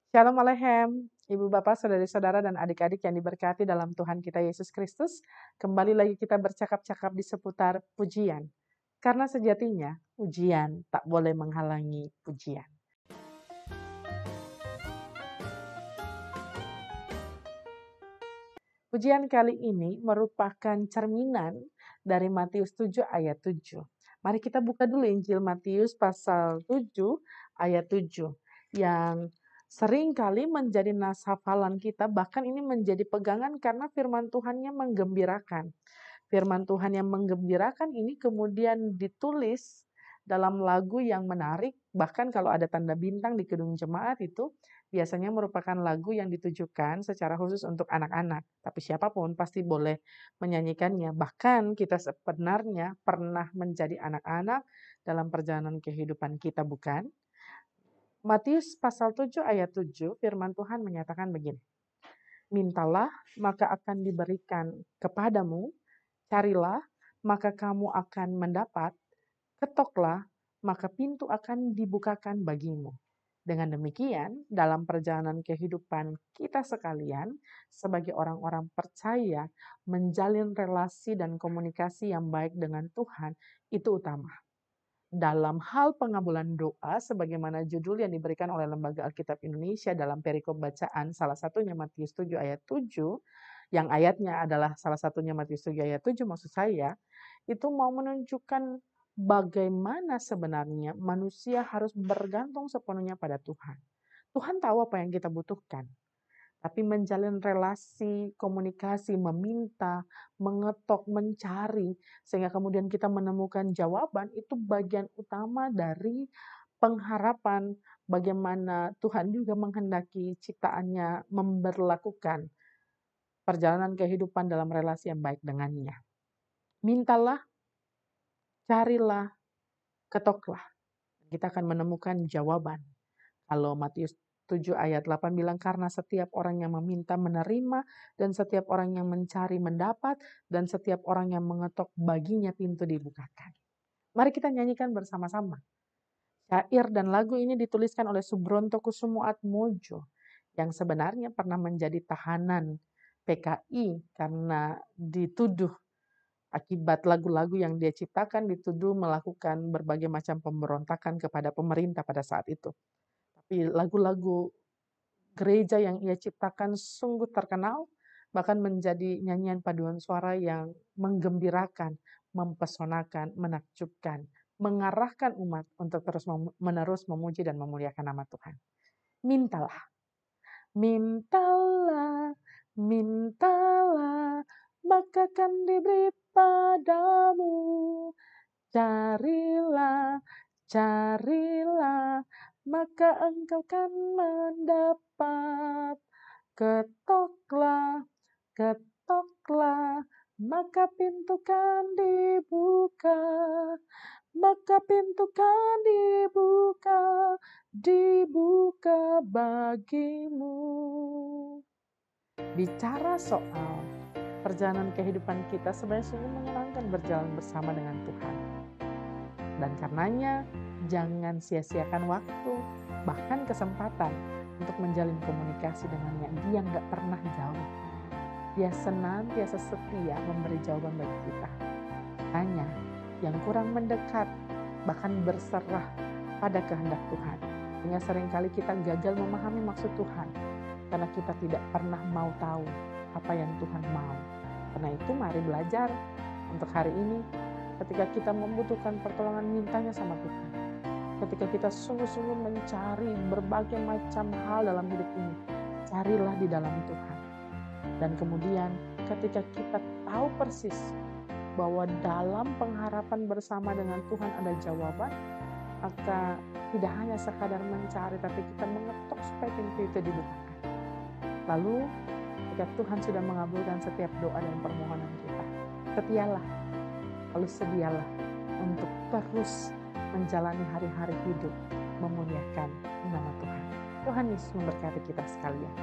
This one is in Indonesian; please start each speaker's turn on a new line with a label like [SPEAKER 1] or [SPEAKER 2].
[SPEAKER 1] Shalom Alehem, Ibu Bapak, Saudari-saudara dan adik-adik yang diberkati dalam Tuhan kita Yesus Kristus. Kembali lagi kita bercakap-cakap di seputar pujian. Karena sejatinya ujian tak boleh menghalangi pujian. Pujian kali ini merupakan cerminan dari Matius 7 ayat 7. Mari kita buka dulu Injil Matius pasal 7 ayat 7 yang sering kali menjadi nas hafalan kita, bahkan ini menjadi pegangan karena firman Tuhannya menggembirakan. Firman Tuhan yang menggembirakan ini kemudian ditulis dalam lagu yang menarik, bahkan kalau ada tanda bintang di gedung jemaat itu biasanya merupakan lagu yang ditujukan secara khusus untuk anak-anak. Tapi siapapun pasti boleh menyanyikannya. Bahkan kita sebenarnya pernah menjadi anak-anak dalam perjalanan kehidupan kita, bukan? Matius pasal 7 ayat 7 firman Tuhan menyatakan begini. Mintalah maka akan diberikan kepadamu, carilah maka kamu akan mendapat, ketoklah maka pintu akan dibukakan bagimu. Dengan demikian, dalam perjalanan kehidupan kita sekalian, sebagai orang-orang percaya, menjalin relasi dan komunikasi yang baik dengan Tuhan, itu utama. Dalam hal pengabulan doa, sebagaimana judul yang diberikan oleh Lembaga Alkitab Indonesia dalam perikop bacaan, salah satunya Matius 7 ayat 7, yang ayatnya adalah salah satunya Matius 7 ayat 7 maksud saya, itu mau menunjukkan bagaimana sebenarnya manusia harus bergantung sepenuhnya pada Tuhan. Tuhan tahu apa yang kita butuhkan. Tapi menjalin relasi, komunikasi, meminta, mengetok, mencari, sehingga kemudian kita menemukan jawaban, itu bagian utama dari pengharapan bagaimana Tuhan juga menghendaki ciptaannya memberlakukan perjalanan kehidupan dalam relasi yang baik dengannya. Mintalah, carilah, ketoklah. Kita akan menemukan jawaban. Kalau Matius 7 ayat 8 bilang, karena setiap orang yang meminta menerima, dan setiap orang yang mencari mendapat, dan setiap orang yang mengetok baginya pintu dibukakan. Mari kita nyanyikan bersama-sama. Syair dan lagu ini dituliskan oleh Subronto Kusumo Atmojo, yang sebenarnya pernah menjadi tahanan PKI karena dituduh akibat lagu-lagu yang dia ciptakan, dituduh melakukan berbagai macam pemberontakan kepada pemerintah pada saat itu. Tapi lagu-lagu gereja yang ia ciptakan sungguh terkenal, bahkan menjadi nyanyian paduan suara yang menggembirakan, mempesonakan, menakjubkan, mengarahkan umat untuk terus-menerus memuji dan memuliakan nama Tuhan. Mintalah, mintalah, mintalah, maka akan diberi padamu. Carilah, carilah, maka engkau kan mendapat. Ketoklah, ketoklah, maka pintu kan dibuka. Maka pintu kan dibuka, dibuka bagimu. Bicara soal perjalanan kehidupan kita sebenarnya sungguh menyenangkan berjalan bersama dengan Tuhan. Dan karenanya jangan sia-siakan waktu, bahkan kesempatan untuk menjalin komunikasi dengannya. Dia nggak pernah jauh. Dia senantiasa setia memberi jawaban bagi kita. Hanya yang kurang mendekat, bahkan berserah pada kehendak Tuhan. Sehingga seringkali kita gagal memahami maksud Tuhan. Karena kita tidak pernah mau tahu apa yang Tuhan mau. Karena itu mari belajar untuk hari ini. Ketika kita membutuhkan pertolongan, mintanya sama Tuhan. Ketika kita sungguh-sungguh mencari berbagai macam hal dalam hidup ini, carilah di dalam Tuhan. Dan kemudian ketika kita tahu persis bahwa dalam pengharapan bersama dengan Tuhan ada jawaban, maka tidak hanya sekadar mencari, tapi kita mengetok supaya pintu itu dibukakan. Lalu ketika Tuhan sudah mengabulkan setiap doa dan permohonan kita, setialah, lalu sedialah untuk terus menjalani hari-hari hidup memuliakan nama Tuhan. Tuhan Yesus memberkati kita sekalian.